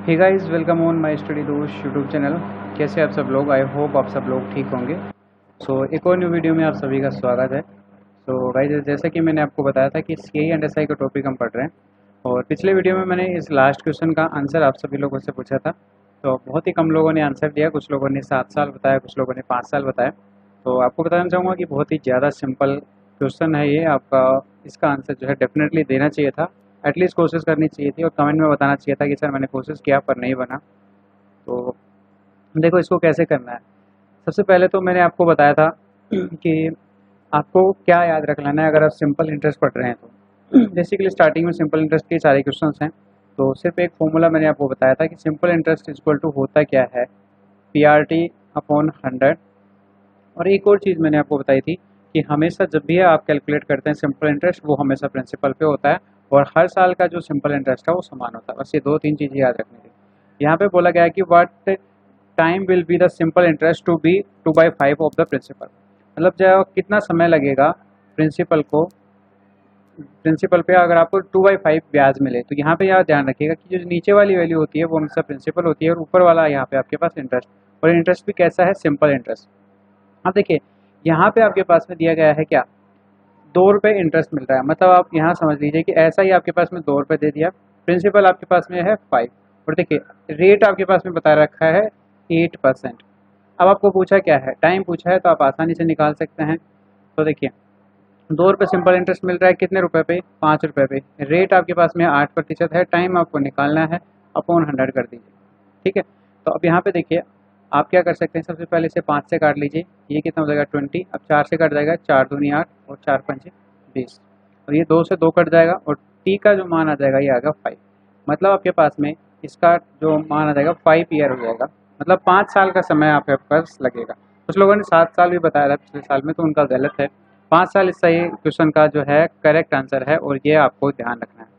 Hey guys, welcome on my study Dost YouTube channel. कैसे आप सब लोग? आई होप आप सब लोग ठीक होंगे। एक और न्यू वीडियो में आप सभी का स्वागत है। गाइस, जैसा कि मैंने आपको बताया था कि सी एंड एस आई का टॉपिक हम पढ़ रहे हैं और पिछले वीडियो में मैंने इस लास्ट क्वेश्चन का आंसर आप सभी लोगों से पूछा था। तो बहुत ही कम लोगों ने आंसर दिया, कुछ लोगों ने 7 साल बताया, कुछ लोगों ने 5 साल बताया। तो आपको बताना चाहूँगा कि बहुत ही ज़्यादा सिंपल क्वेश्चन है ये आपका। इसका आंसर जो है डेफिनेटली देना चाहिए था, एटलीस्ट कोशिश करनी चाहिए थी और कमेंट में बताना चाहिए था कि सर मैंने कोशिश किया पर नहीं बना। तो देखो इसको कैसे करना है। सबसे पहले तो मैंने आपको बताया था कि आपको क्या याद रख लेना है अगर आप सिंपल इंटरेस्ट पढ़ रहे हैं तो। बेसिकली स्टार्टिंग में सिंपल इंटरेस्ट के सारे क्वेश्चंस हैं। तो सिर्फ एक फॉर्मूला मैंने आपको बताया था कि सिंपल इंटरेस्ट इक्वल टू होता क्या है, पी आर टी अपॉन 100। और एक और चीज़ मैंने आपको बताई थी कि हमेशा जब भी आप कैलकुलेट करते हैं सिंपल इंटरेस्ट, वो हमेशा प्रिंसिपल पे होता है और हर साल का जो सिंपल इंटरेस्ट है वो समान होता है। बस ये 2-3 चीज़ें याद रखनी थी। यहाँ पे बोला गया है कि what time will be the simple interest to be 2/5 of the principal. मतलब जो कितना समय लगेगा प्रिंसिपल पे अगर आपको 2/5 ब्याज मिले। तो यहाँ पे यार ध्यान रखिएगा कि जो नीचे वाली वैल्यू होती है वो हमेशा प्रिंसिपल होती है और ऊपर वाला यहाँ पे आपके पास इंटरेस्ट। और इंटरेस्ट भी कैसा है? Simple interest. अब देखिए यहाँ पे आपके पास में दिया गया है क्या, 2 रुपये इंटरेस्ट मिल रहा है। मतलब आप यहाँ समझ लीजिए कि ऐसा ही आपके पास में 2 रुपये दे दिया, प्रिंसिपल आपके पास में है 5। और देखिए रेट आपके पास में बता रखा है 8%। अब आपको पूछा क्या है, टाइम पूछा है, तो आप आसानी से निकाल सकते हैं। तो देखिए 2 रुपये सिंपल इंटरेस्ट मिल रहा है कितने रुपए पे? 5 रुपये पे। रेट आपके पास में 8% है, टाइम आपको निकालना है, अपॉन 100 कर दीजिए। ठीक है। तो अब यहाँ पे देखिए आप क्या कर सकते हैं, सबसे पहले इसे 5 से काट लीजिए, ये कितना हो जाएगा 20। अब 4 से कट जाएगा, 4 दूनी 8 और 4 पंचे 20। और ये 2 से 2 कट जाएगा और टी का जो मान आ जाएगा ये आएगा 5। मतलब आपके पास में इसका जो मान आ जाएगा 5 ईयर हो जाएगा। मतलब 5 साल का समय आपके पास लगेगा। कुछ लोगों ने 7 साल भी बताया था पिछले साल में, तो उनका गलत है। 5 साल इस सही क्वेश्चन का जो है करेक्ट आंसर है और ये आपको ध्यान रखना है।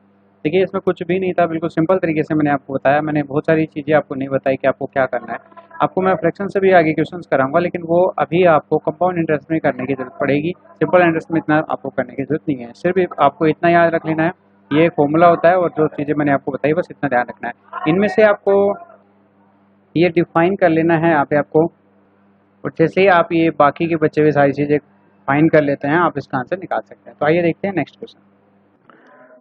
देखिए इसमें कुछ भी नहीं था, बिल्कुल सिंपल तरीके से मैंने आपको बताया। मैंने बहुत सारी चीज़ें आपको नहीं बताई कि आपको क्या करना है। आपको मैं फ्रैक्शन से भी आगे क्वेश्चंस कराऊंगा, लेकिन वो अभी आपको कंपाउंड इंटरेस्ट में करने की जरूरत पड़ेगी। सिंपल इंटरेस्ट में इतना आपको करने की जरूरत नहीं है। सिर्फ आपको इतना याद रख लेना है, ये फॉर्मूला होता है और जो चीज़ें मैंने आपको बताई बस इतना ध्यान रखना है। इनमें से आपको ये डिफाइन कर लेना है यहाँ पे आपको। और जैसे ही आप ये बाकी के बचे हुए सारी चीज़ें फाइन कर लेते हैं, आप इसका आंसर निकाल सकते हैं। तो आइए देखते हैं नेक्स्ट क्वेश्चन।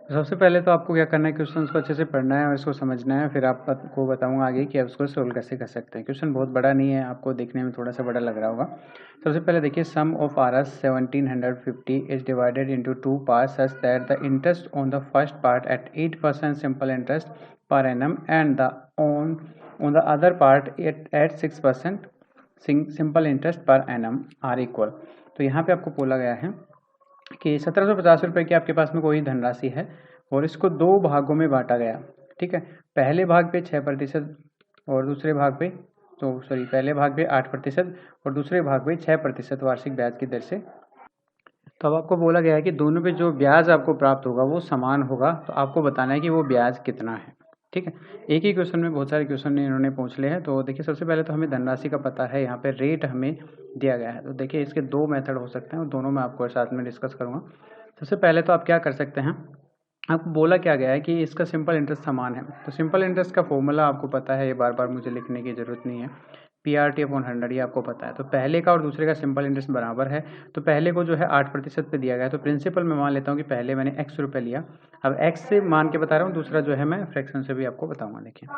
सबसे पहले तो आपको क्या करना है, क्वेश्चंस को अच्छे से पढ़ना है और इसको समझना है। फिर आपको बताऊंगा आगे कि आप उसको सोल्व कैसे कर सकते हैं। क्वेश्चन बहुत बड़ा नहीं है, आपको देखने में थोड़ा सा बड़ा लग रहा होगा। सबसे पहले देखिए, sum of R S 1750 is divided into 2 parts such that the interest on the first part at 8% simple interest per annum and the on the other part at 6% simple interest per annum are equal. तो यहाँ पे आपको बोला गया है कि 1750 रुपये की आपके पास में कोई धनराशि है और इसको 2 भागों में बांटा गया। ठीक है। पहले भाग पे 6% और दूसरे भाग पे पहले भाग पे 8% और दूसरे भाग पे 6% वार्षिक ब्याज की दर से। तो अब आपको बोला गया है कि दोनों पे जो ब्याज आपको प्राप्त होगा वो समान होगा। तो आपको बताना है कि वो ब्याज कितना है। ठीक है। एक ही क्वेश्चन में बहुत सारे क्वेश्चन इन्होंने पूछ लिए हैं। तो देखिए सबसे पहले तो हमें धनराशि का पता है, यहाँ पे रेट हमें दिया गया है। तो देखिए इसके 2 मेथड हो सकते हैं और दोनों मैं आपको साथ में डिस्कस करूँगा। सबसे पहले तो आप क्या कर सकते हैं, आपको बोला क्या गया है कि इसका सिंपल इंटरेस्ट समान है। तो सिंपल इंटरेस्ट का फॉर्मूला आपको पता है, ये बार बार मुझे लिखने की ज़रूरत नहीं है। पी आर टी अपॉन 100 ये आपको पता है। तो पहले का और दूसरे का सिंपल इंटरेस्ट बराबर है। तो पहले को जो है 8% पे दिया गया है, तो प्रिंसिपल में मान लेता हूँ कि पहले मैंने x रुपये लिया। अब x से मान के बता रहा हूँ, दूसरा जो है मैं फ्रैक्शन से भी आपको बताऊँगा। देखिए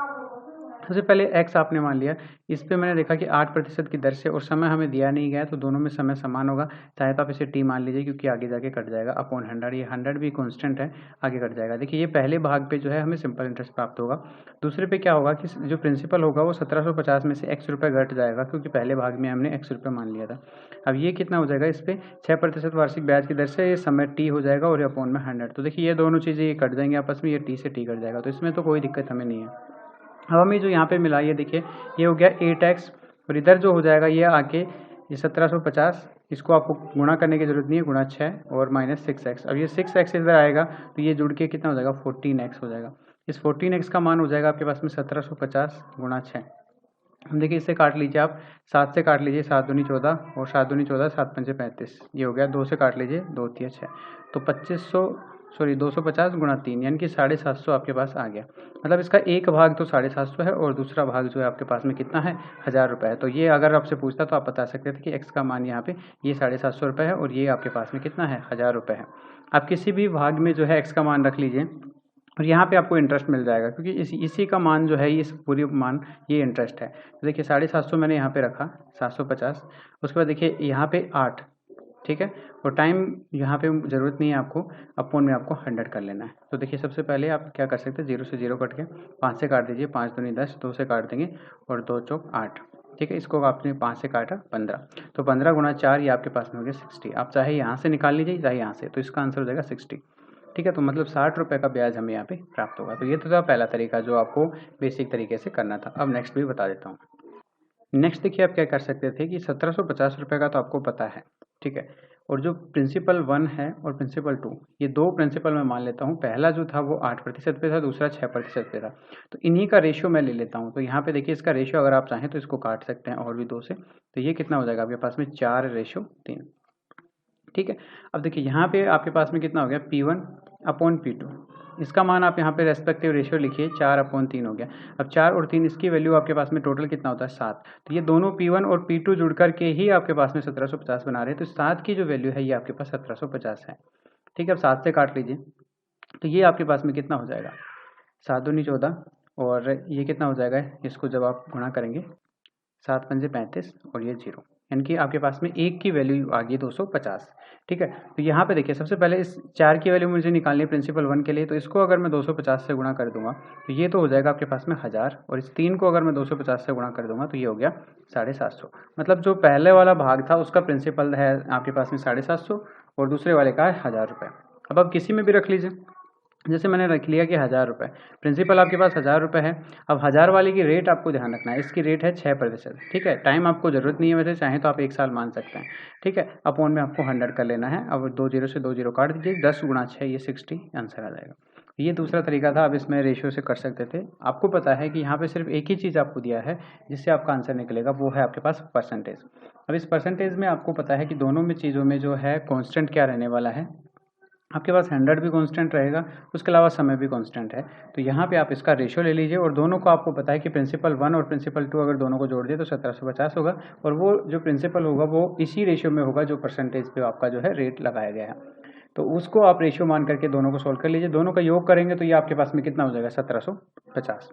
सबसे पहले x आपने मान लिया, इस पे मैंने देखा कि 8% की दर से और समय हमें दिया नहीं गया, तो दोनों में समय समान होगा। चाहे तो आप इसे t मान लीजिए क्योंकि आगे जाके कट जाएगा अपॉन 100। ये 100 भी कांस्टेंट है, आगे कट जाएगा। देखिए ये पहले भाग पे जो है हमें सिंपल इंटरेस्ट प्राप्त होगा। दूसरे पे क्या होगा कि जो प्रिंसिपल होगा वो 1750 में से x रुपये घट जाएगा क्योंकि पहले भाग में हमने x रुपये मान लिया था। अब ये कितना हो जाएगा, इस पर 6% वार्षिक ब्याज की दर से ये समय t हो जाएगा और अपॉन में 100। तो देखिए ये दोनों चीज़ें ये कट जाएंगे आपस में, ये t से t कट जाएगा, तो इसमें तो कोई दिक्कत हमें नहीं है। अब हमें जो यहाँ पे मिला, ये देखिए ये हो गया 8x और इधर जो हो जाएगा ये आके ये 1750, इसको आपको गुणा करने की जरूरत नहीं है, गुणा 6 और माइनस 6x। अब ये 6x इधर आएगा तो ये जुड़ के कितना हो जाएगा 14x हो जाएगा। इस 14x का मान हो जाएगा आपके पास में 1750 गुणा 6। हम देखिए इससे काट लीजिए आप, 7 से काट लीजिए, 7 दूनी 14 और 7 दूनी 14, 7 पंचे 35, ये हो गया। 2 से काट लीजिए, 2 तिया 6, तो सॉरी 250 गुणा 3 यानी कि 750 आपके पास आ गया। मतलब इसका एक भाग तो 750 है और दूसरा भाग जो है आपके पास में कितना है, 1000 रुपये है। तो ये अगर आपसे पूछता तो आप बता सकते थे कि एक्स का मान यहाँ पे ये 750 रुपये है और ये आपके पास में कितना है, 1000 रुपये है। आप किसी भी भाग में जो है एक्स का मान रख लीजिए और यहाँ पे आपको इंटरेस्ट मिल जाएगा, क्योंकि इसी का मान जो है, इस पूरी मान ये इंटरेस्ट है। तो देखिए 750 मैंने यहाँ पे रखा, 750, उसके बाद देखिए यहाँ पे 8, ठीक है, और टाइम यहाँ पे ज़रूरत नहीं है आपको, अपॉन में आपको 100 कर लेना है। तो देखिए सबसे पहले आप क्या कर सकते हैं, 0 से 0 कट के 5 से काट दीजिए, 5 दूनी 10, 2 से काट देंगे और 2 चौक 8, ठीक है, इसको आपने 5 से काटा 15, तो 15 गुणा 4 ये आपके पास में हो गया 60। आप चाहे यहाँ से निकाल लीजिए चाहे यहाँ से, तो इसका आंसर हो जाएगा 60, ठीक है। तो मतलब 60 रुपये का ब्याज हमें यहाँ पे प्राप्त होगा। तो ये तो था पहला तरीका जो आपको बेसिक तरीके से करना था। अब नेक्स्ट भी बता देता हूँ। नेक्स्ट देखिए आप क्या कर सकते थे कि 1750 रुपये का तो आपको पता है, ठीक है, और जो प्रिंसिपल 1 है और प्रिंसिपल 2, ये दो प्रिंसिपल मैं मान लेता हूँ। पहला जो था वो 8% पे था, दूसरा 6% पे था। तो इन्हीं का रेशियो मैं ले लेता हूँ। तो यहाँ पे देखिए इसका रेशियो अगर आप चाहें तो इसको काट सकते हैं और भी 2 से, तो ये कितना हो जाएगा आपके पास में 4:3, ठीक है। अब देखिए यहाँ पे आपके पास में कितना हो गया, P1 अपॉन P2, इसका मान आप यहाँ पे रेस्पेक्टिव रेशियो लिखिए, 4/3 हो गया। अब 4 और 3 इसकी वैल्यू आपके पास में टोटल कितना होता है, 7। तो ये दोनों P1 और P2 जुड़ करके ही आपके पास में 1750 बना रहे हैं। तो 7 की जो वैल्यू है ये आपके पास 1750 है, ठीक है। अब 7 से काट लीजिए, तो ये आपके पास में कितना हो जाएगा, 7 दूनी 14, और ये कितना हो जाएगा, इसको जब आप गुणा करेंगे 7 पंजे 35 और ये 0, यानी कि आपके पास में एक की वैल्यू आ गई 250, ठीक है। तो यहाँ पे देखिए सबसे पहले इस 4 की वैल्यू मुझे निकालनी है प्रिंसिपल 1 के लिए, तो इसको अगर मैं 250 से गुणा कर दूंगा तो ये तो हो जाएगा आपके पास में 1000, और इस 3 को अगर मैं 250 से गुणा कर दूंगा तो ये हो गया 750। मतलब जो पहले वाला भाग था उसका प्रिंसिपल है आपके पास में 750 और दूसरे वाले का है 1000 रुपये। अब आप किसी में भी रख लीजिए, जैसे मैंने रख लिया कि 1000 रुपये, प्रिंसिपल आपके पास 1000 रुपये है। अब 1000 वाले की रेट आपको ध्यान रखना है, इसकी रेट है 6%, ठीक है। टाइम आपको ज़रूरत नहीं है, वैसे चाहें तो आप 1 साल मान सकते हैं, ठीक है। अपॉन में आपको 100 कर लेना है। अब 2 0 से 2 0 काट दीजिए, 10 गुणा 6 ये 60 आंसर आ जाएगा। ये दूसरा तरीका था। अब इसमें रेशियो से कर सकते थे। आपको पता है कि यहाँ पे सिर्फ एक ही चीज़ आपको दिया है जिससे आपका आंसर निकलेगा, वो है आपके पास परसेंटेज। अब इस परसेंटेज में आपको पता है कि दोनों में चीज़ों में जो है कॉन्स्टेंट क्या रहने वाला है, आपके पास 100 भी कांस्टेंट रहेगा, उसके अलावा समय भी कांस्टेंट है। तो यहाँ पे आप इसका रेशियो ले लीजिए, और दोनों को आपको पता है कि प्रिंसिपल 1 और प्रिंसिपल 2 अगर दोनों को जोड़ दिए तो 1750 होगा, और वो जो प्रिंसिपल होगा वो इसी रेशियो में होगा जो परसेंटेज पे आपका जो है रेट लगाया गया है। तो उसको आप रेशियो मान करके दोनों को सोल्व कर लीजिए, दोनों का योग करेंगे तो ये आपके पास में कितना हो जाएगा, 1750।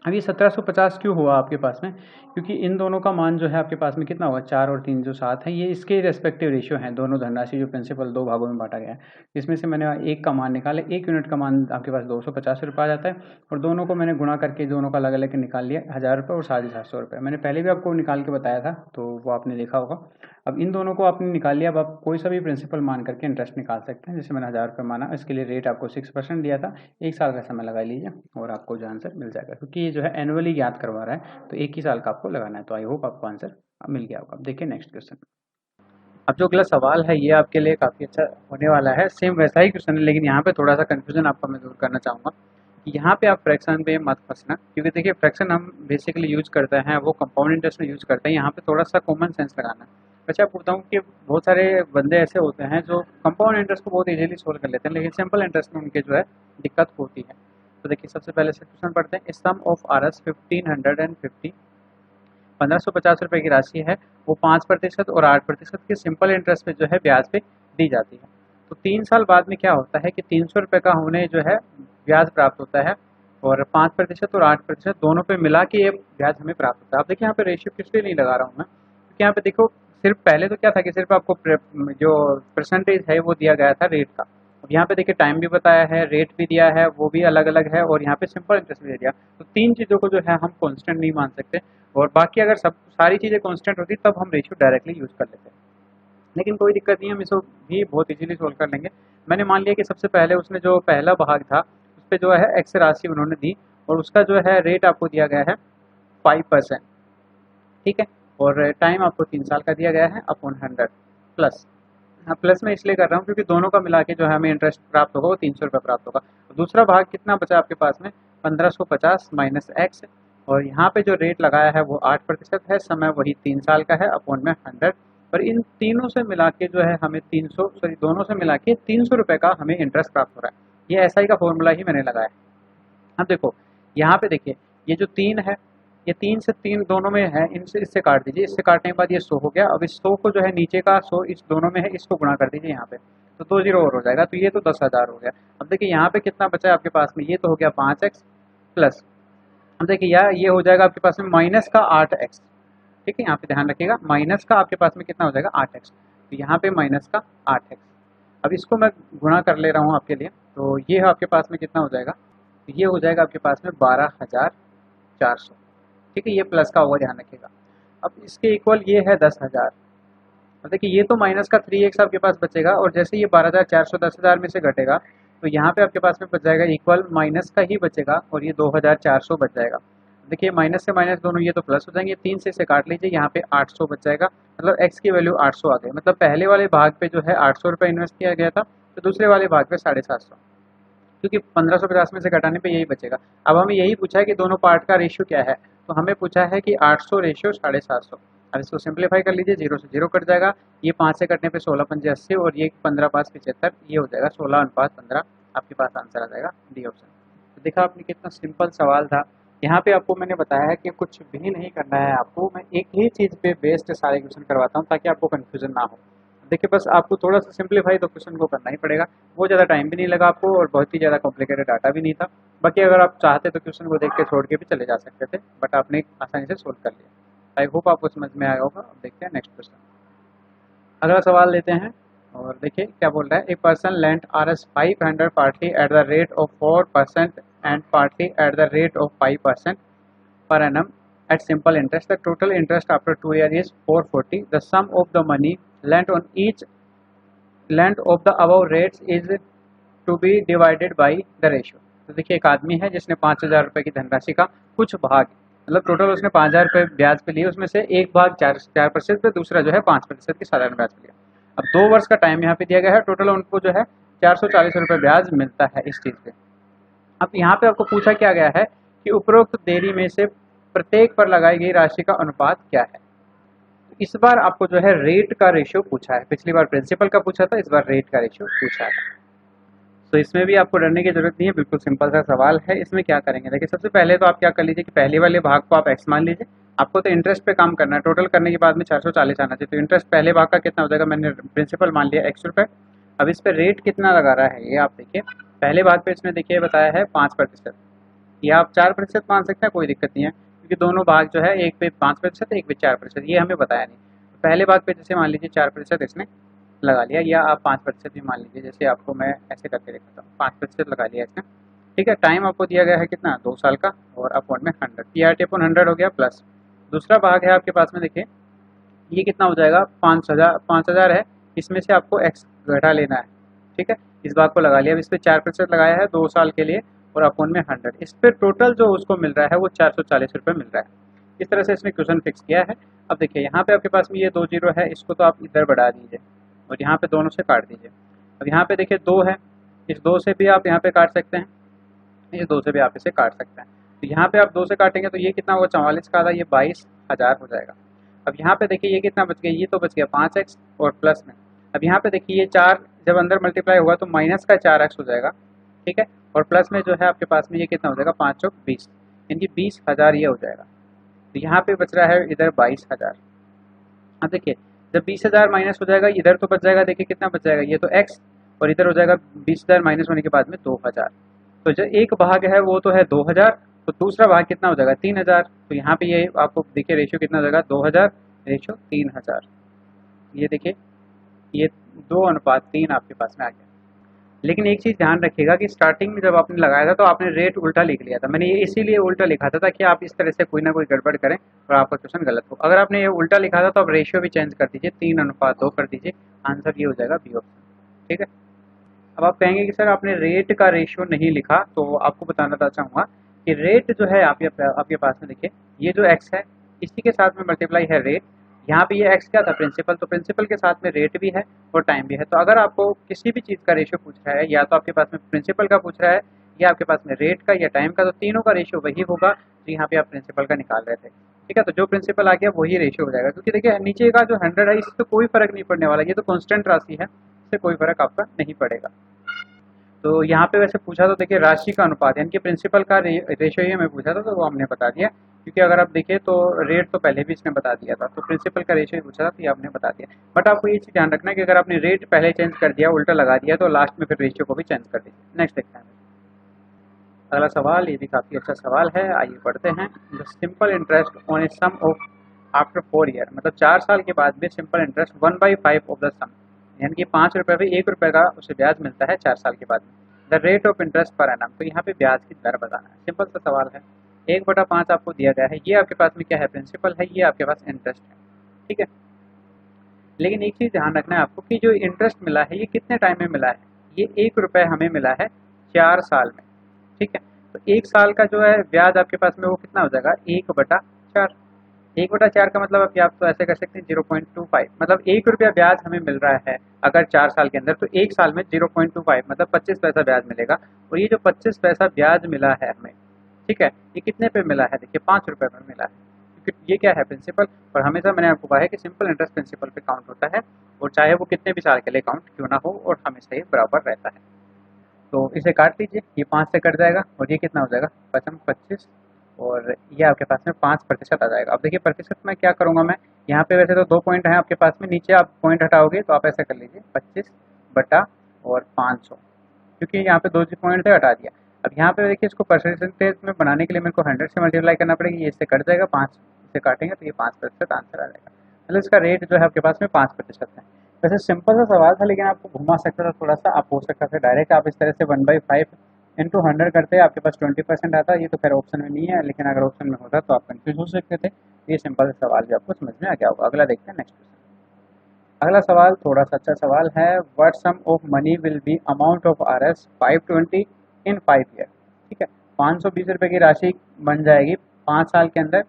अब ये 1750 क्यों हुआ आपके पास में, क्योंकि इन दोनों का मान जो है आपके पास में कितना होगा, 4 और 3 जो 7 है, ये इसके रेस्पेक्टिव रेशियो हैं। दोनों धनराशि जो प्रिंसिपल दो भागों में बांटा गया है, इसमें से मैंने एक का मान निकाला, 1 यूनिट का मान आपके पास 250 रुपये आ जाता है, और दोनों को मैंने गुणा करके दोनों का अलग अलग निकाल लिया, 1000 रुपये और 750 रुपये। मैंने पहले भी आपको निकाल के बताया था, तो वो आपने देखा होगा। अब इन दोनों को आपने निकाल लिया। अब आप कोई सा भी प्रिंसिपल मान करके इंटरेस्ट निकाल सकते हैं। जैसे मैंने 1000 रुपये माना, इसके लिए रेट आपको 6% दिया था, 1 साल का समय लगा लीजिए और आपको जो आंसर मिल जाएगा, क्योंकि ये जो है एनुअली याद करवा रहा है, तो 1 ही साल का आपको लगाना है। तो आई होप आपको आंसर मिल गया होगा। अब देखिए नेक्स्ट क्वेश्चन। अब जो अगला सवाल है ये आपके लिए काफ़ी अच्छा होने वाला है। सेम वैसा ही क्वेश्चन है, लेकिन यहाँ पे थोड़ा सा कंफ्यूजन आपका मैं दूर करना चाहूँगा कि यहाँ पे आप फ्रैक्शन पे मत फंसना, क्योंकि देखिए फ्रैक्शन हम बेसिकली यूज करते हैं वो कंपाउंड इंटरेस्ट में यूज करते हैं। यहाँ पे थोड़ा सा कॉमन सेंस लगाना है। वैसे आप पूछता हूँ कि बहुत सारे बंदे ऐसे होते हैं जो कंपाउंड इंटरेस्ट को बहुत इजीली सोल्व कर लेते हैं, लेकिन सिंपल इंटरेस्ट में उनके जो है दिक्कत होती है। तो देखिए सबसे पहले से क्वेश्चन पढ़ते हैं। सम ऑफ RS 1550, 1550 रुपये की राशि है, वो 5% और 8% के सिंपल इंटरेस्ट पे जो है ब्याज पे दी जाती है। तो 3 साल बाद में क्या होता है कि 300 रुपये का उन्हें जो है ब्याज प्राप्त होता है, और 5% और 8% दोनों पे मिला के ये ब्याज हमें प्राप्त होता है। आप देखिए यहाँ पे रेशियो किस लिए नहीं लगा रहा हूँ मैं, क्योंकि यहाँ पे देखो सिर्फ पहले तो क्या था कि सिर्फ आपको जो परसेंटेज है वो दिया गया था रेट का। अब यहाँ पे देखिए टाइम भी बताया है, रेट भी दिया है, वो भी अलग अलग है, और यहाँ पे सिंपल इंटरेस्ट भी दे दिया। तो 3 चीज़ों को जो है हम कॉन्स्टेंट नहीं मान सकते, और बाकी अगर सब सारी चीज़ें कांस्टेंट होती तब हम रेशियो डायरेक्टली यूज़ कर लेते हैं। लेकिन कोई दिक्कत नहीं है, हम इसको भी बहुत इजीली सोल्व कर लेंगे। मैंने मान लिया कि सबसे पहले उसने जो पहला भाग था उस पर जो है एक्स राशि उन्होंने दी, और उसका जो है रेट आपको दिया गया है 5%, ठीक है, और टाइम आपको 3 साल का दिया गया है अपॉन 100 प्लस। प्लस में इसलिए कर रहा हूँ क्योंकि दोनों का मिला के जो है हमें इंटरेस्ट प्राप्त होगा वो 300 रुपये प्राप्त होगा। तो दूसरा भाग कितना बचा आपके पास में, 1550 माइनस एक्स, और यहाँ पे जो रेट लगाया है वो 8% है, समय वही 3 साल का है, अपॉन में 100, पर इन तीनों से मिला के जो है हमें दोनों से मिला के 300 रुपये का हमें इंटरेस्ट प्राप्त हो रहा है। ये एसआई का फॉर्मूला ही मैंने लगाया। अब देखो यहाँ पे देखिए, ये जो 3 है, ये 3 से 3 दोनों में है, इनसे इससे काट दीजिए, इससे काटने के बाद ये 100 हो गया। अब इस 100 को जो है नीचे का 100 इस दोनों में है, इसको गुणा कर दीजिए यहाँ पे, तो 2 जीरो और हो जाएगा, तो ये तो 10,000 हो गया। अब देखिए यहाँ पे कितना बचा है आपके पास में, ये तो हो गया 5x प्लस, अब देखिए यार ये हो जाएगा आपके पास में माइनस का 8x। ठीक है, यहाँ पे ध्यान रखिएगा, माइनस का आपके पास में कितना हो जाएगा 8x, तो यहाँ पे माइनस का 8x। अब इसको मैं गुणा कर ले रहा हूँ आपके लिए, तो ये आपके पास में कितना हो जाएगा, ये हो जाएगा आपके पास में 12,400। ठीक है, ये प्लस का होगा, ध्यान रखिएगा। अब इसके इक्वल ये है 10,000। अब देखिए ये तो माइनस का 3x आपके पास बचेगा, और जैसे ये 12,400 10,000 में से घटेगा तो यहाँ पे आपके पास में बच जाएगा इक्वल माइनस का ही बचेगा, और ये 2,400 बच जाएगा। देखिए माइनस से माइनस दोनों ये तो प्लस हो जाएंगे, 3 से इसे काट लीजिए, यहाँ पे 800 बच जाएगा, मतलब x की वैल्यू 800 आ गई। मतलब पहले वाले भाग पे जो है 800 रुपये इन्वेस्ट किया गया था, तो दूसरे वाले भाग पे 750, क्योंकि 1550 में से घटाने पे यही बचेगा। अब हमें यही पूछा है कि दोनों पार्ट का रेशियो क्या है, तो हमें पूछा है कि 800 रेशियो 750। अब इसको सिंप्लीफाई कर लीजिए, 0 से 0 कट जाएगा, ये 5 से कटने पे 16 पंजे 80, और ये 15 5 75, ये हो जाएगा 16:15। आपके पास आंसर आ जाएगा डी ऑप्शन। तो देखा आपने कितना सिंपल सवाल था। यहाँ पे आपको मैंने बताया है कि कुछ भी नहीं करना है आपको, मैं एक ही चीज़ पे बेस्ड सारे क्वेश्चन करवाता हूँ ताकि आपको कन्फ्यूजन ना हो। देखिए बस आपको थोड़ा सा सिंप्लीफाई तो क्वेश्चन को करना ही पड़ेगा, वो ज़्यादा टाइम भी नहीं लगा आपको, और बहुत ही ज़्यादा कॉम्प्लिकेटेड डाटा भी नहीं था। बाकी अगर आप चाहते तो क्वेश्चन को देख के छोड़ के भी चले जा सकते थे, बट आपने आसानी से सोल्व कर लिया। आई होप आपको समझ में आया होगा। अब देखते हैं नेक्स्ट क्वेश्चन, अगला सवाल लेते हैं, और देखिए क्या बोल रहा है। A person lent Rs 500 partly at the rate of 4% and partly at the rate of 5% per annum at simple interest. The total interest after 2 years is 440. The sum of the money lent on each lent of the above rates is to be divided by the ratio. तो देखिए एक आदमी है जिसने 5,000 रुपये की धनराशि का कुछ भाग, मतलब टोटल उसने 5,000 रुपये ब्याज पे लिए, उसमें से एक भाग 4% पे, दूसरा जो है 5% की साधारण ब्याज पे लिया। अब 2 वर्ष का टाइम यहाँ पे दिया गया है, टोटल उनको जो है 440 रुपये ब्याज मिलता है इस चीज़ पे। अब यहाँ पे आपको पूछा क्या गया है कि उपरोक्त देरी में से प्रत्येक पर लगाई गई राशि का अनुपात क्या है। इस बार आपको जो है रेट का रेशियो पूछा है, पिछली बार प्रिंसिपल का पूछा था, इस बार रेट का रेशियो पूछा है। तो इसमें भी आपको डरने की जरूरत नहीं है, बिल्कुल सिंपल सा सवाल है। इसमें क्या करेंगे, देखिए सबसे पहले तो आप क्या कर लीजिए कि पहले वाले भाग को आप x मान लीजिए। आपको तो इंटरेस्ट पे काम करना है, टोटल करने के बाद में 440 आना चाहिए, तो इंटरेस्ट पहले भाग का कितना हो जाएगा, मैंने प्रिंसिपल मान लिया x रुपये। अब इस पर रेट कितना लगा रहा है ये आप देखिए, पहले भाग पे इसने देखिए बताया है 5%, या आप 4% मान सकते हैं, कोई दिक्कत नहीं है, क्योंकि दोनों भाग जो है एक पे 5% एक पे 4%, ये हमें बताया नहीं। तो पहले भाग पे जैसे मान लीजिए 4% इसने लगा लिया, या आप 5% भी मान लीजिए, जैसे आपको मैं ऐसे करके दिखाता हूँ, 5% लगा लिया इसने। ठीक है, टाइम आपको दिया गया है कितना, 2 साल का, और अपॉन में 100, PRT/100 हो गया, प्लस दूसरा भाग है आपके पास में देखिए, ये कितना हो जाएगा 5,000 है, इसमें से आपको x घटा लेना है। ठीक है, इस भाग को लगा लिया, अब इस पर 4% लगाया है 2 साल के लिए, और अपॉन में 100, इस पर टोटल जो उसको मिल रहा है वो 440 रुपये मिल रहा है। इस तरह से इसने क्वेश्चन फिक्स किया है। अब देखिए यहाँ पे आपके पास में ये 2 जीरो है, इसको तो आप इधर बढ़ा दीजिए और यहाँ पे दोनों से काट दीजिए। अब यहाँ पे देखिए 2 है, इस 2 से भी आप यहाँ पे काट सकते हैं, इस 2 से भी आप इसे काट सकते हैं। तो यहाँ पे आप 2 से काटेंगे तो ये कितना होगा, 44 का आधा, ये 22,000 हो जाएगा। अब यहाँ पे देखिए ये कितना बच गया, ये तो बच गया 5x और प्लस में। अब यहाँ पे देखिए ये 4 जब अंदर मल्टीप्लाई होगा तो माइनस का 4x हो जाएगा। ठीक है, और प्लस में जो है आपके पास में ये कितना हो जाएगा, 5 और 20, यानी 20,000 ये हो जाएगा। तो यहाँ पे बच रहा है इधर 22,000। अब देखिए जब 20,000 माइनस हो जाएगा, इधर तो बच जाएगा, देखिए कितना बच जाएगा, ये तो x, और इधर हो जाएगा 20,000 माइनस होने के बाद में 2,000। तो जो एक भाग है वो तो है 2,000, तो दूसरा भाग कितना हो जाएगा 3,000। तो यहाँ पे ये आपको देखिए रेशियो कितना हो जाएगा, 2,000 रेशियो 3,000। ये देखिए ये 2:3 आपके पास में आ गया। लेकिन एक चीज़ ध्यान रखिएगा कि स्टार्टिंग में जब आपने लगाया था तो आपने रेट उल्टा लिख लिया था। मैंने ये इसीलिए उल्टा लिखा था ताकि आप इस तरह से कोई ना कोई गड़बड़ करें और आपका क्वेश्चन गलत हो। अगर आपने ये उल्टा लिखा था तो आप रेशियो भी चेंज कर दीजिए, 3:2 कर दीजिए, आंसर ये हो जाएगा बी ऑप्शन। ठीक है, अब आप कहेंगे कि सर आपने रेट का रेशियो नहीं लिखा, तो आपको बताना चाहूँगा कि रेट जो है आपके पास में देखिए, ये जो एक्स है इसी के साथ में मल्टीप्लाई है रेट। यहाँ पे ये एक्स क्या था, प्रिंसिपल, तो प्रिंसिपल के साथ में रेट भी है और टाइम भी है। तो अगर आपको किसी भी चीज़ का रेशियो पूछ रहा है, या तो आपके पास में प्रिंसिपल का पूछ रहा है या आपके पास में रेट का या टाइम का, तो तीनों का रेशियो वही होगा जो यहाँ पे आप प्रिंसिपल का निकाल रहे थे। ठीक है। तो जो प्रिंसिपल आ गया वही रेशियो हो जाएगा, क्योंकि देखिए नीचे का जो 100 है इससे तो कोई फर्क नहीं पड़ने वाला, ये तो कांस्टेंट राशि है, इससे कोई फर्क आपका नहीं पड़ेगा। तो यहाँ पे वैसे पूछा तो देखिए राशि का अनुपात यानी कि प्रिंसिपल का रेशियो ही हमें पूछा था, तो वो हमने बता दिया, क्योंकि अगर आप देखिए तो रेट तो पहले भी इसने बता दिया था, तो प्रिंसिपल का रेशियो पूछा था तो ये आपने बता दिया। बट आपको ये चीज़ ध्यान रखना है कि अगर आपने रेट पहले चेंज कर दिया, उल्टा लगा दिया, तो लास्ट में फिर रेशियो को भी चेंज कर दीजिए। नेक्स्ट देखते हैं अगला सवाल, ये भी काफ़ी अच्छा सवाल है, आइए पढ़ते हैं। The simple interest on a sum of after 4 year, मतलब 4 साल के बाद में simple interest 1/5 of the sum, यानी कि 5 रुपये पे 1 रुपये का उसे ब्याज मिलता है 4 साल के बाद में। The rate of interest per annum, तो यहाँ पे ब्याज की दर बताना है। सिंपल सा सवाल है, 1/5 आपको दिया गया है, ये आपके पास में क्या है, प्रिंसिपल है, ये आपके पास इंटरेस्ट है, ठीक है। लेकिन एक चीज़ ध्यान रखना है आपको कि जो इंटरेस्ट मिला है ये कितने टाइम में मिला है, ये 1 रुपये हमें मिला है 4 साल में, ठीक है। तो 1 साल का जो है ब्याज आपके पास में वो कितना हो जाएगा, 1/4। 1/4 का मतलब अभी आप तो ऐसे कर सकते हैं 0.25, मतलब 1 रुपया ब्याज हमें मिल रहा है अगर 4 साल के अंदर, तो 1 साल में 0.25 मतलब 25 पैसा ब्याज मिलेगा। और ये जो 25 पैसा ब्याज मिला है हमें, ठीक है, ये कितने पे मिला है, देखिए 5 रुपये में मिला है, क्योंकि ये क्या है, प्रिंसिपल। और हमेशा मैंने आपको कहा है कि सिंपल इंटरेस्ट प्रिंसिपल पे काउंट होता है, और चाहे वो कितने भी साल के लिए काउंट क्यों ना हो, और हमेशा ये बराबर रहता है। तो इसे काट लीजिए, ये 5 से कट जाएगा, और ये कितना हो जाएगा, 25, और ये आपके पास में 5% आ जाएगा। अब देखिए प्रतिशत में क्या करूँगा मैं, यहाँ पे वैसे तो 2 पॉइंट हैं आपके पास में, नीचे आप पॉइंट हटाओगे तो आप ऐसा कर लीजिए 25/500, क्योंकि यहाँ पे 2 पॉइंट थे, हटा दिया। अब यहाँ पे देखिए इसको परसेंटेज में बनाने के लिए मेरे को 100 से मल्टीप्लाई करना पड़ेगा, ये इससे कट जाएगा, 5 से काटेंगे तो ये 5% आंसर आ जाएगा, मतलब इसका रेट जो है आपके पास में 5% है। वैसे सिंपल सा सवाल था, लेकिन आपको घुमा सकता था थोड़ा सा, आप हो सकता था डायरेक्ट आप इस तरह से 1/5 इंटू 100 करते आपके पास 20% आता, ये तो खैर ऑप्शन में नहीं है, लेकिन अगर ऑप्शन में होता तो आप कंफ्यूज हो सकते थे। ये सिंपल सा सवाल भी आपको समझ में आ गया होगा। अगला देखते हैं नेक्स्ट क्वेश्चन। अगला सवाल थोड़ा सा अच्छा सवाल है, what sum of money will be amount of RS 520 in 5 year, ठीक है। 520 रुपये की राशि बन जाएगी 5 साल के अंदर,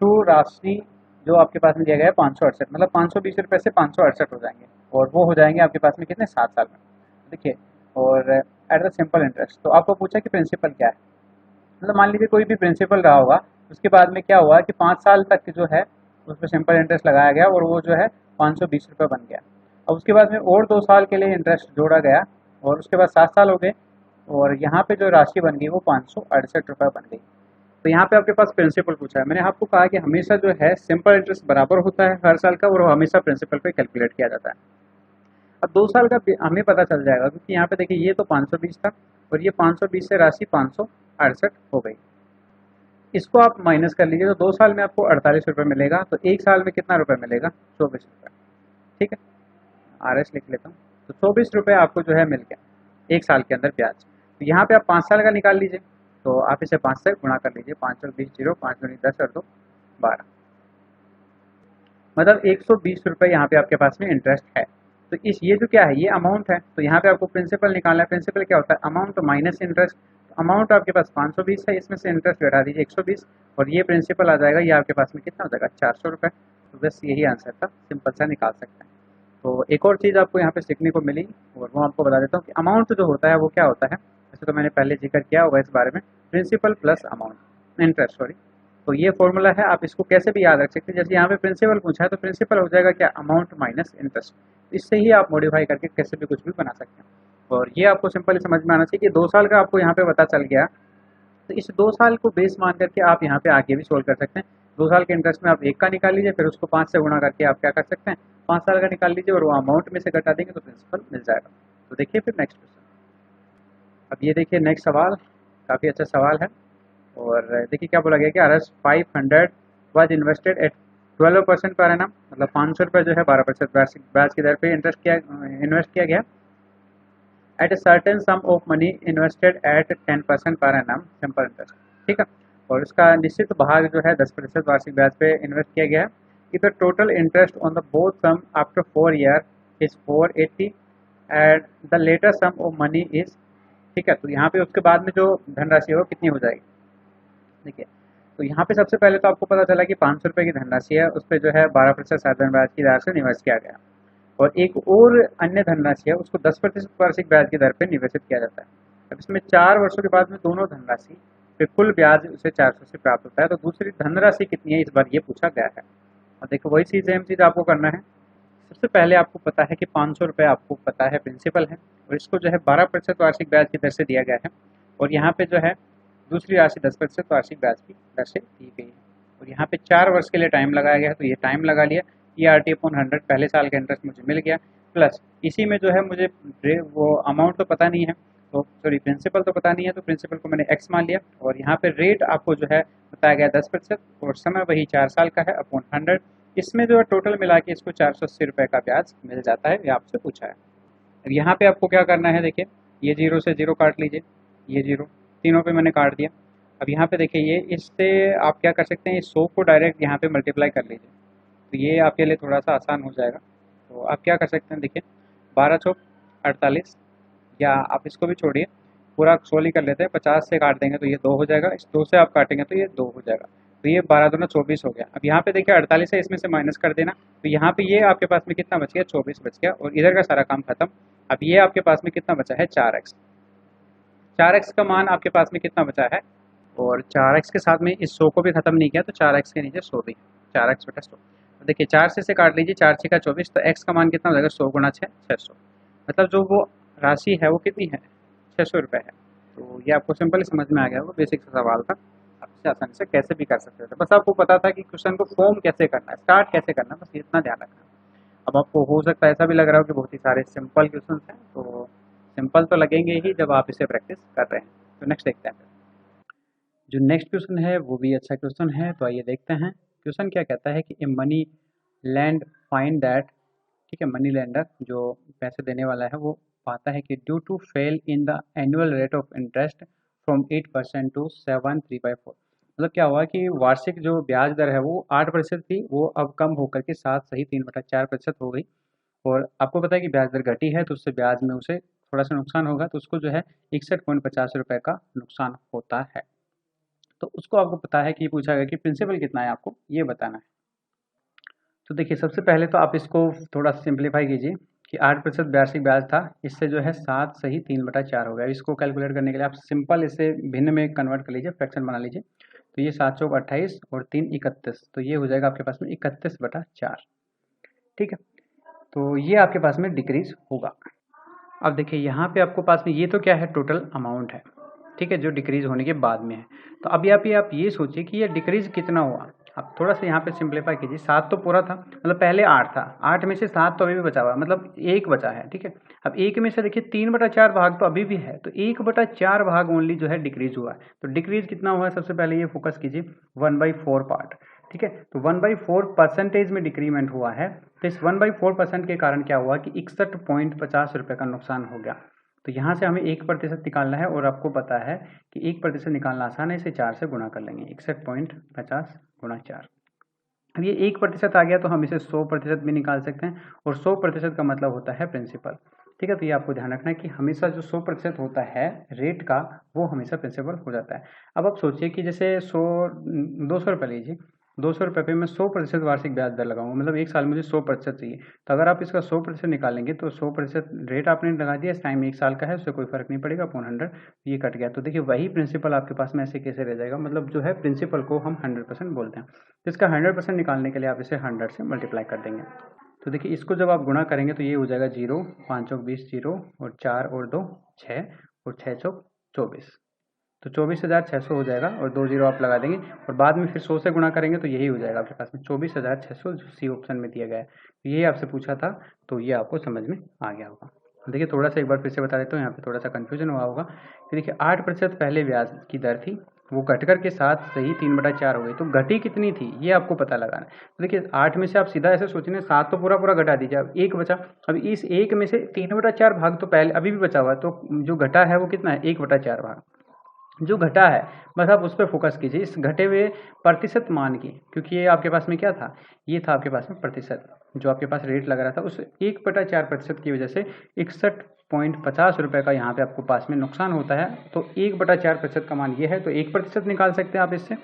टू राशि जो आपके पास में दिया गया है 568, मतलब 520 रुपये से 568 हो जाएंगे, और वो हो जाएंगे आपके पास में कितने, 7 साल में, देखिए। और एट द सिंपल इंटरेस्ट, तो आपको पूछा कि प्रिंसिपल क्या है, मतलब मान लीजिए कोई भी प्रिंसिपल रहा होगा, उसके बाद में क्या हुआ कि 5 साल तक जो है उस पर सिंपल इंटरेस्ट लगाया गया, और वो जो है 520 रुपये बन गया। अब उसके बाद में और 2 साल के लिए इंटरेस्ट जोड़ा गया, और उसके बाद 7 साल हो गए, और यहाँ पे जो राशि बन गई वो 568 रुपये बन गई। तो यहाँ पे आपके पास प्रिंसिपल पूछा है, मैंने आपको कहा कि हमेशा जो है सिंपल इंटरेस्ट बराबर होता है हर साल का, और वो हमेशा प्रिंसिपल पे कैलकुलेट किया जाता है। अब 2 साल का हमें पता चल जाएगा, क्योंकि यहाँ पे देखिए ये तो 520 था, और ये 520 से राशि 568 हो गई। इसको आप माइनस कर लीजिए, तो 2 साल में आपको 48 रुपये मिलेगा, तो 1 साल में कितना रुपये मिलेगा, 24 रुपये, ठीक है। RS लिख लेता हूँ, तो 24 रुपये आपको जो है मिल गया 1 साल के अंदर ब्याज। तो यहाँ पे आप 5 साल का निकाल लीजिए, तो आप इसे 5 से गुणा कर लीजिए, 5 और 20 0, 5 दूनी 10 और 2 12, मतलब 120 रुपये यहाँ पे आपके पास में इंटरेस्ट है। तो इस ये जो क्या है, ये अमाउंट है, तो यहाँ पे आपको प्रिंसिपल निकालना है। प्रिंसिपल क्या होता है, अमाउंट माइनस इंटरेस्ट। अमाउंट आपके पास 520 है, इसमें से इंटरेस्ट घटा दीजिए 120, और ये प्रिंसिपल आ जाएगा, ये आपके पास में कितना हो जाएगा, 400 रुपये। तो बस यही आंसर था, सिंपल सा निकाल सकते हैं। तो एक और चीज़ आपको यहाँ पे सीखने को मिली, और वो आपको बता देता हूँ कि अमाउंट जो होता है वो क्या होता है, वैसे तो मैंने पहले जिक्र किया होगा इस बारे में, principal plus amount interest, sorry. तो ये फॉर्मूला है, आप इसको कैसे भी याद रख सकते हैं। जैसे यहाँ पे प्रिंसिपल पूछा है, तो प्रिंसिपल हो जाएगा क्या, अमाउंट माइनस इंटरेस्ट। इससे ही आप मॉडिफाई करके कैसे भी कुछ भी बना सकते हैं। और ये आपको सिंपली समझ में आना चाहिए कि 2 साल का आपको यहाँ पे पता चल गया, तो इस 2 साल को बेस मान करके आप यहाँ पे आगे भी सोल्व कर सकते हैं। 2 साल के इंटरेस्ट में आप 1 का निकाल लीजिए, फिर उसको 5 से गुणा करके आप क्या कर सकते हैं, 5 साल का निकाल लीजिए, और वो अमाउंट में से घटा देंगे तो प्रिंसिपल मिल जाएगा। तो देखिए फिर नेक्स्ट क्वेश्चन। अब ये देखिए नेक्स्ट सवाल, काफ़ी अच्छा सवाल है, और देखिए क्या बोला गया कि RS 500 was invested at 12% per annum, मतलब 500 रुपये जो है 12% ब्याज की दर पे इन्वेस्ट किया गया, at a certain sum of money invested at 10% per annum simple interest, ठीक है। और उसका निश्चित भाग जो है 10% वार्षिक ब्याज पे इन्वेस्ट किया गया है। कि the total interest on the both sum after 4 year is 480 and the latter sum of money is, ठीक है। तो यहाँ पे उसके बाद में जो धनराशि है वो कितनी हो जाएगी, देखिए। तो यहाँ पे सबसे पहले तो आपको पता चला कि 500 रुपये की धनराशि है, उस पर जो है 12% साधारण ब्याज की दर से निवेश किया गया, और एक और अन्य धनराशि है उसको 10% वार्षिक ब्याज की दर पर निवेशित किया जाता है। अब इसमें 4 वर्षों के बाद में दोनों धनराशि फिर कुल ब्याज उसे 400 से प्राप्त होता है। तो दूसरी धनराशि कितनी है इस बार ये पूछा गया है। और देखो वही चीज़ सेम चीज़ आपको करना है। सबसे पहले आपको पता है कि 500 रुपये आपको पता है प्रिंसिपल है, और इसको जो है 12% वार्षिक ब्याज की दर से दिया गया है। और यहाँ पे जो है दूसरी राशि 10% वार्षिक ब्याज की दर से दी गई है। और यहाँ पे 4 वर्ष के लिए टाइम लगाया गया है, तो ये टाइम लगा लिया। ERT/100 पहले साल का इंटरेस्ट मुझे मिल गया, प्लस इसी में जो है मुझे वो अमाउंट तो पता नहीं है, तो सॉरी प्रिंसिपल तो पता नहीं है, तो प्रिंसिपल को मैंने एक्स मान लिया। और यहाँ पे रेट आपको जो है बताया गया 10%, और समय वही 4 साल का है अपॉन 100। इसमें जो है टोटल मिला के इसको 480 रुपये का ब्याज मिल जाता है, ये आपसे पूछा है। अब यहाँ पे आपको क्या करना है, देखिए ये 0 से 0 काट लीजिए, ये 0 तीनों पे मैंने काट दिया। अब यहाँ पे देखिए ये इससे आप क्या कर सकते हैं, इस 100 को डायरेक्ट यहाँ पे मल्टीप्लाई कर लीजिए, तो ये आपके लिए थोड़ा सा आसान हो जाएगा। तो आप क्या कर सकते हैं, देखिए 12 चौक 48, या आप इसको भी छोड़िए, पूरा 16 ही कर लेते हैं, 50 से काट देंगे तो ये 2 हो जाएगा, इस 2 से आप काटेंगे तो ये 2 हो जाएगा। तो ये 12 दूना 24 हो गया। अब यहाँ पे देखिए 48 है, इसमें से माइनस कर देना, तो यहाँ पे ये आपके पास में कितना बच गया, 24 बच गया, और इधर का सारा काम खत्म। अब ये आपके पास में कितना बचा है, 4x। 4x का मान आपके पास में कितना बचा है, और 4x के साथ में इस 100 को भी खत्म नहीं किया, तो 4x के नीचे 100 भी, 4x/100। तो देखिए 4 से काट लीजिए, 4 6 का 24, तो x का मान कितना हो जाएगा, 100 गुणा 6 600। मतलब जो वो राशि है वो कितनी है, 600 रुपये है। तो ये आपको सिंपली समझ में आ गया होगा, बेसिक सा सवाल था, आप इसे आसानी से कैसे भी कर सकते थे। बस आपको पता था कि क्वेश्चन को फॉर्म कैसे करना है, स्टार्ट कैसे करना है, बस इतना ध्यान रखना। अब आपको हो सकता है ऐसा भी लग रहा हो कि बहुत ही सारे सिंपल क्वेश्चन हैं, तो सिंपल तो लगेंगे ही जब आप इसे प्रैक्टिस कर रहे हैं। तो नेक्स्ट देखते हैं। जो नेक्स्ट क्वेश्चन है वो भी अच्छा क्वेश्चन है, तो आइए देखते हैं। क्वेश्चन क्या कहता है कि a money land find that, ठीक है, मनी लेंडर जो पैसे देने वाला है वो पाता है कि due to fall in the annual rate of interest from 8% to 7.3/4। मतलब क्या हुआ कि वार्षिक जो ब्याज दर है वो 8% थी, वो अब कम होकर के 7.3/4% हो गई। और आपको पता है कि ब्याज दर घटी है, तो उससे ब्याज में उसे थोड़ा सा नुकसान होगा, तो उसको जो है 61.50 रुपये का नुकसान होता है। तो उसको आपको पता है कि ये पूछा गया कि प्रिंसिपल कितना है, आपको ये बताना है। तो देखिए सबसे पहले तो आप इसको थोड़ा सिंप्लीफाई कीजिए कि 8% वार्षिक ब्याज था, इससे जो है 7 सही 3/4 हो गया। इसको कैलकुलेट करने के लिए आप सिंपल इसे भिन्न में कन्वर्ट कर लीजिए, फ्रैक्शन बना लीजिए। तो ये 7 चौक 28 और 3 31, तो ये हो जाएगा आपके पास में 31/4। ठीक है, तो ये आपके पास में डिक्रीज होगा। अब देखिए यहाँ पे आपको पास में ये तो क्या है, टोटल अमाउंट है, ठीक है, जो डिक्रीज होने के बाद में है। तो अभी आप ये सोचिए कि ये डिक्रीज कितना हुआ। अब थोड़ा सा यहाँ पे सिंप्लीफाई कीजिए, 7 तो पूरा था, मतलब पहले 8 था, 8 में से 7 तो अभी भी बचा हुआ है, मतलब 1 बचा है। ठीक है, अब 1 में से देखिए 3/4 भाग तो अभी भी है, तो 1/4 भाग ओनली जो है डिक्रीज हुआ है। तो डिक्रीज कितना हुआ है, सबसे पहले ये फोकस कीजिए 1/4 पार्ट। ठीक है, तो 1/4% में डिक्रीमेंट हुआ है। तो इस 1/4% के कारण क्या हुआ कि 61.50 रुपये का नुकसान हो गया। तो यहाँ से हमें 1% निकालना है, और आपको पता है कि 1% निकालना आसान है, इसे 4 से गुणा कर लेंगे, 61.50 गुणा 4। अब ये 1% आ गया, तो हम इसे 100% भी निकाल सकते हैं, और 100% का मतलब होता है प्रिंसिपल। ठीक है, तो ये आपको ध्यान रखना है कि हमेशा जो 100% होता है रेट का, वो हमेशा प्रिंसिपल हो जाता है। अब आप सोचिए कि जैसे 200 रुपये लीजिए, 200 रुपये पे मैं 100% वार्षिक ब्याज दर लगाऊंगा, मतलब एक साल मुझे 100% चाहिए। तो अगर आप इसका 100% निकालेंगे, तो 100% रेट आपने लगा दिया, इस टाइम एक साल का है, उससे कोई फर्क नहीं पड़ेगा, अपॉन 100 ये कट गया। तो देखिए वही प्रिंसिपल आपके पास में ऐसे कैसे रह जाएगा, मतलब जो है प्रिंसिपल को हम 100% बोलते हैं। तो इसका 100% निकालने के लिए आप इसे 100 से मल्टीप्लाई कर देंगे। तो देखिए इसको जब आप गुणा करेंगे तो ये हो जाएगा 0, 5 चौक 20, 0 और 4 और 2 6 और 6 चौक 24, तो 24,600 हो जाएगा, और 2 जीरो आप लगा देंगे, और बाद में फिर 100 से गुणा करेंगे तो यही हो जाएगा आपके पास में 24,600, जो सी ऑप्शन में दिया गया है। तो ये आपसे पूछा था, तो ये आपको समझ में आ गया होगा। देखिए थोड़ा सा एक बार फिर से बता देता हूँ, यहाँ पे थोड़ा सा कन्फ्यूजन हुआ होगा कि देखिए 8% पहले ब्याज की दर थी, वो घट करके 7 सही 3/4 हो गई, तो घटी कितनी थी ये आपको पता लगाना है। तो देखिए 8 में से आप सीधा ऐसे सोचने, 7 तो पूरा पूरा घटा दीजिए, अब 1 बचा। अब इस 1 में से 3/4 भाग तो पहले अभी भी बचा हुआ है, तो जो घटा है वो कितना है, 1/4 भाग जो घटा है, बस आप उस पर फोकस कीजिए, इस घटे हुए प्रतिशत मान की, क्योंकि ये आपके पास में क्या था, ये था आपके पास में प्रतिशत, जो आपके पास रेट लग रहा था, उस 1/4% की वजह से 61.50 रुपये का यहाँ पे आपको पास में नुकसान होता है। तो 1/4% का मान ये है, तो 1% निकाल सकते हैं आप इससे,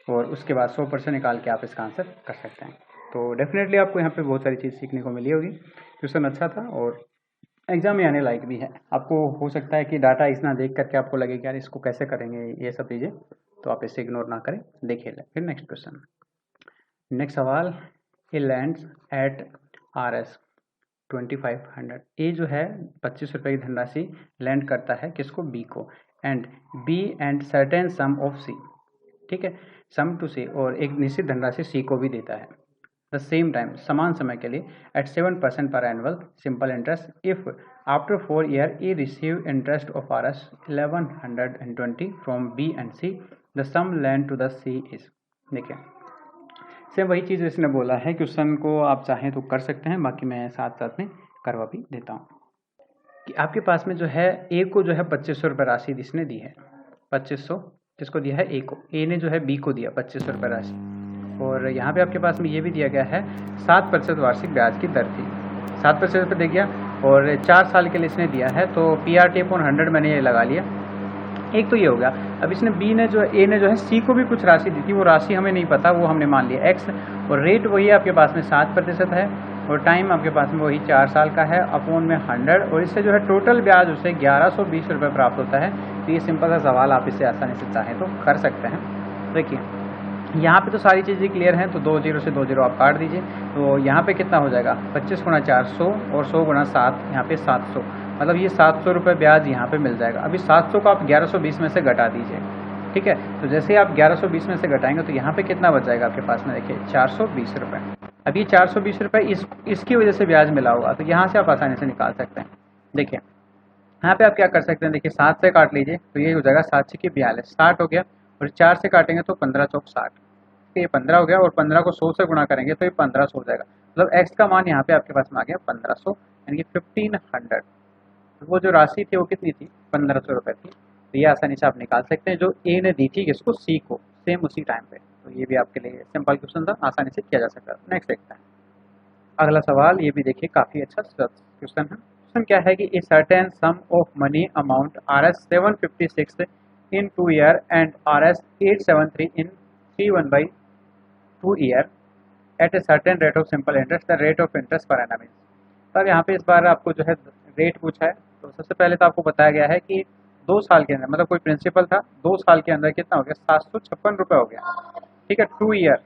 और उसके बाद 100% निकाल के आप इसका आंसर कर सकते हैं। तो डेफिनेटली आपको यहाँ पे बहुत सारी चीज़ सीखने को मिली होगी। क्वेश्चन अच्छा था, और एग्जाम में आने लायक भी है। आपको हो सकता है कि डाटा इतना देख करके आपको लगे कि यार इसको कैसे करेंगे ये सब चीज़ें, तो आप इसे इग्नोर ना करें, देखिए फिर नेक्स्ट क्वेश्चन। नेक्स्ट सवाल, ए लैंड्स एट RS 2500, ए जो है 25 रुपये की धनराशि लैंड करता है किसको, बी को, and B and certain sum of C, ठीक है, सम टू सी, और एक निश्चित धनराशि सी को भी देता है द सेम टाइम, समान समय के लिए, at 7% per annual simple interest, if after 4 year he receive interest of RS 1120 from B and C, the sum lent to the C is. देखिए सेम वही चीज़ इसने बोला है, क्वेश्चन को आप चाहें तो कर सकते हैं, बाकी मैं साथ साथ में करवा भी देता हूँ कि आपके पास में जो है ए को जो है 2500 रुपये राशि इसने दी है, 2500 किसको दिया है, ए को, ए ने जो है बी को दिया 2500 रुपये राशि, और यहाँ पे आपके पास में ये भी दिया गया है 7% वार्षिक ब्याज की दर थी, 7% पे दे गया, और 4 साल के लिए इसने दिया है, तो PRT अपॉन 100 मैंने ये लगा लिया। एक तो ये हो गया। अब इसने बी ने जो ए ने जो है सी को भी कुछ राशि दी थी, वो राशि हमें नहीं पता, वो हमने मान लिया एक्स, और रेट वही आपके पास में 7% है, और टाइम आपके पास में वही 4 साल का है, अपॉन में 100, और इससे जो है टोटल ब्याज उसे 1120 रुपये प्राप्त होता है। तो ये सिंपल सा सवाल आप इसे आसानी से चाहें तो कर सकते हैं। देखिए यहाँ पे तो सारी चीज़ें क्लियर हैं, तो 2 0 से 2 0 आप काट दीजिए, तो यहाँ पे कितना हो जाएगा, 25 गुणा 400 और 100 गुणा 7, यहाँ पे 700, मतलब ये 700 रुपये ब्याज यहाँ पे मिल जाएगा। अभी 700 को आप 1120 में से घटा दीजिए, ठीक है, तो जैसे ही आप 1120 में से घटाएंगे तो यहाँ पे कितना बच जाएगा आपके पास में, देखिए 420 रुपये। अब ये 420 रुपये इसकी वजह से ब्याज मिला होगा, तो यहाँ से आप आसानी से निकाल सकते हैं। देखिए यहाँ पे आप क्या कर सकते हैं, देखिए 7 से काट लीजिए, तो ये हो जाएगा 7 से 42, 60 हो गया, और 4 से काटेंगे तो 15 चौक 60, ये 15 हो गया, और 15 को 100 से गुणा करेंगे तो ये 1500 हो जाएगा, मतलब एक्स का मान यहाँ पे आपके पास में आ गया 1500, यानी कि 1500। वो जो राशि थी वो कितनी थी, 1500 रुपये थी, तो ये आसानी से आप निकाल सकते हैं, जो ए ने दी थी किसको, सी को, सेम उसी टाइम पे। तो ये भी आपके लिए सिंपल क्वेश्चन था, आसानी से किया जा सकता है। नेक्स्ट देखते हैं अगला सवाल, ये भी देखिए काफ़ी अच्छा क्वेश्चन है। क्वेश्चन क्या है कि a certain sum of money amount RS 756 in 2 year and RS 873 in 3/2 year at a certain rate of simple interest, the rate of interest per annum is. तब यहाँ पे इस बार आपको जो है रेट पूछा है, तो सबसे पहले तो आपको बताया गया है कि 2 साल के अंदर, मतलब कोई प्रिंसिपल था, 2 साल के अंदर कितना हो गया, 756 रुपये हो गया, ठीक है, 2 ईयर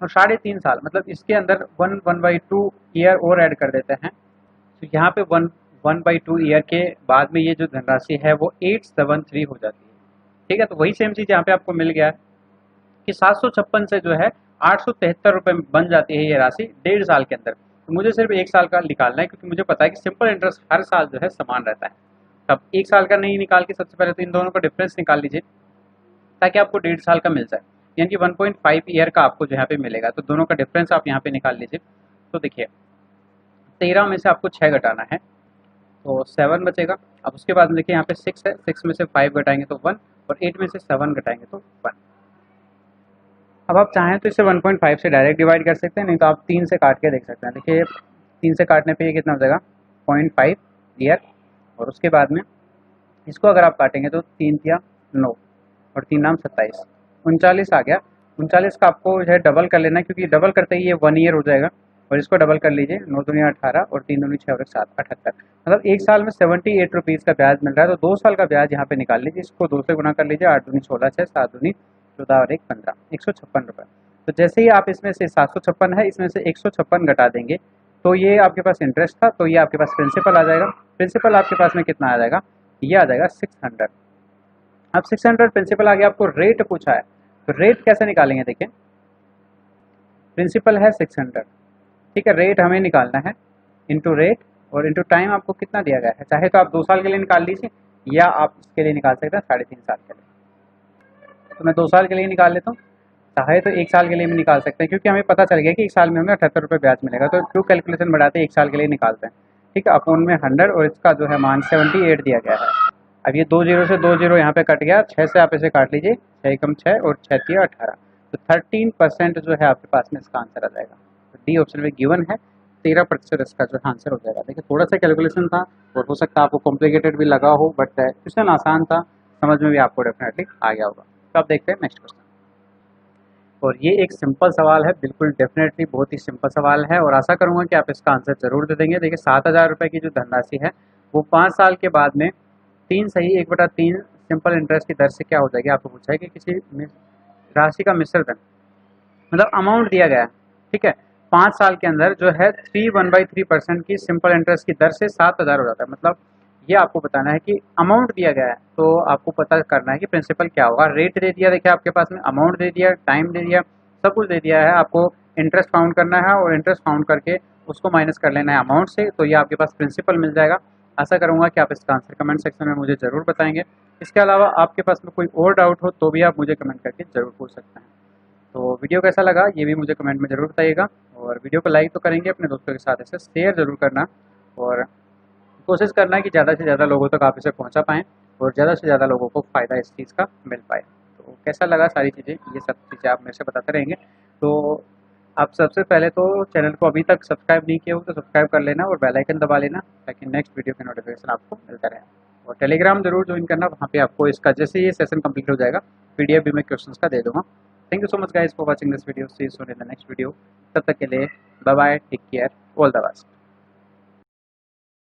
और 3.5 साल, मतलब इसके अंदर 1/2 ईयर और ऐड कर देते हैं, तो यहाँ पे 1/2 ईयर के बाद में ये जो धनराशि है वो 873 हो जाती है, ठीक है। तो वही सेम चीज़ यहाँ पे आपको मिल गया है कि 756 से जो है 873 रुपये बन जाती है ये राशि 1.5 साल के अंदर। तो मुझे सिर्फ 1 साल का निकालना है, क्योंकि मुझे पता है कि सिंपल इंटरेस्ट हर साल जो है समान रहता है। तब 1 साल का नहीं निकाल के सबसे पहले तो इन दोनों का डिफरेंस निकाल लीजिए, ताकि आपको 1.5 साल का मिल जाए, यानी कि 1.5 ईयर का आपको जो यहाँ पे मिलेगा। तो दोनों का डिफरेंस आप यहाँ पे निकाल लीजिए। तो देखिए 13 में से आपको 6 घटाना है, तो 7 बचेगा। अब उसके बाद में देखिए यहाँ पे 6 है, 6 में से 5 घटाएंगे तो 1, और 8 में से 7 घटाएंगे तो 1। अब आप चाहें तो इसे 1.5 से डायरेक्ट डिवाइड कर सकते हैं, नहीं तो आप 3 से काट के देख सकते हैं। देखिए 3 से काटने पे ये कितना हो जाएगा, 0.5 ईयर, और उसके बाद में इसको अगर आप काटेंगे तो 3 या 9 और 3 नाम 27, 39 आ गया। 39 का आपको जो है डबल कर लेना है, क्योंकि डबल करते ही ये 1 ईयर हो जाएगा, और इसको डबल कर लीजिए, 9 दूनी 18 और 3 दूनी 6 और 7 78, मतलब 1 साल में 78 रुपीज़ का ब्याज मिल रहा है। तो 2 साल का ब्याज यहाँ पे निकाल लीजिए, इसको 2 से गुना कर लीजिए, 8 दूनी 16 6 7 दूनी 14 और 1 15, 156 रुपये। तो जैसे ही आप इसमें से 756 है, इसमें से 156 घटा देंगे, तो ये आपके पास इंटरेस्ट था, तो ये आपके पास प्रिंसिपल आ जाएगा। प्रिंसिपल आपके पास में कितना आ जाएगा, ये आ जाएगा 600। अब 600 प्रिंसिपल आ गया, आपको रेट पूछा है, तो रेट कैसे निकालेंगे, देखिए प्रिंसिपल है 600, ठीक है, रेट हमें निकालना है इंटू रेट, और इंटू टाइम आपको कितना दिया गया है, चाहे तो आप 2 साल के लिए निकाल लीजिए, या आप इसके लिए निकाल सकते हैं 3.5 साल के लिए। तो मैं 2 साल के लिए निकाल लेता हूँ, चाहे तो 1 साल के लिए भी निकाल सकते हैं, क्योंकि हमें पता चल गया कि 1 साल में हमें 78 रुपये ब्याज मिलेगा। तो क्यों कैलकुलेशन बढ़ाते हैं, 1 साल के लिए निकालते हैं, ठीक है, अपॉन में 100, और इसका जो है मान 78 दिया गया है। अब ये 2 0 से 2 0 यहाँ पे कट गया, 6 से आप इसे काट लीजिए, 6 कम 6 और 6 3 18, तो 13% जो है आपके पास में इसका आंसर आ जाएगा। तो डी ऑप्शन में गिवन है, 13% इसका जो आंसर हो जाएगा। देखिए थोड़ा सा कैलकुलेशन था, और हो सकता है आपको कॉम्प्लिकेटेड भी लगा हो, बट क्वेश्चन आसान था, समझ में भी आपको डेफिनेटली आ गया होगा। तो आप देखते हैं नेक्स्ट क्वेश्चन। और ये एक सिंपल सवाल है, बिल्कुल डेफिनेटली बहुत ही सिंपल सवाल है, और आशा करूंगा कि आप इसका आंसर जरूर दे देंगे। देखिए 7,000 रुपये की जो धनराशि है वो 5 साल के बाद में 3 सही 1/3 सिंपल इंटरेस्ट की दर से क्या हो जाएगी। आपको पूछा है कि किसी राशि का मिश्र धन, मतलब अमाउंट दिया गया है, ठीक है, 5 साल के अंदर जो है 3/1/3% की सिंपल इंटरेस्ट की दर से 7,000 हो जाता है। मतलब ये आपको बताना है कि अमाउंट दिया गया है, तो आपको पता करना है कि प्रिंसिपल क्या होगा। रेट दे दिया, देखिए आपके पास में अमाउंट दे दिया, टाइम दे दिया, सब कुछ दे दिया है। आपको इंटरेस्ट फाउंड करना है और इंटरेस्ट फाउंड करके उसको माइनस कर लेना है अमाउंट से, तो ये आपके पास प्रिंसिपल मिल जाएगा। आशा करूंगा कि आप इसका आंसर कमेंट सेक्शन में मुझे ज़रूर बताएंगे। इसके अलावा आपके पास में कोई और डाउट हो तो भी आप मुझे कमेंट करके ज़रूर पूछ सकते हैं। तो वीडियो कैसा लगा ये भी मुझे कमेंट में ज़रूर बताइएगा, और वीडियो को लाइक तो करेंगे, अपने दोस्तों के साथ इसे शेयर ज़रूर करना, और कोशिश करना है कि ज़्यादा से ज़्यादा लोगों तक आप इसे पहुंचा पाएँ और ज़्यादा से ज़्यादा लोगों को फ़ायदा इस चीज़ का मिल पाए। तो कैसा लगा सारी चीज़ें, ये सब चीज़ें आप मेरे से बताते रहेंगे। तो आप सबसे पहले तो चैनल को अभी तक सब्सक्राइब नहीं किया हो तो सब्सक्राइब कर लेना और बेल आइकन दबा लेना, ताकि नेक्स्ट वीडियो की नोटिफिकेशन आपको मिलता रहे। और टेलीग्राम जरूर ज्वाइन करना, वहाँ पे आपको इसका जैसे ये सेशन कंप्लीट हो जाएगा PDF भी मैं क्वेश्चंस का दे दूँगा। Thank you so much guys for watching this video, see you soon in the next video. तब तक के लिए bye bye, take care, all the best.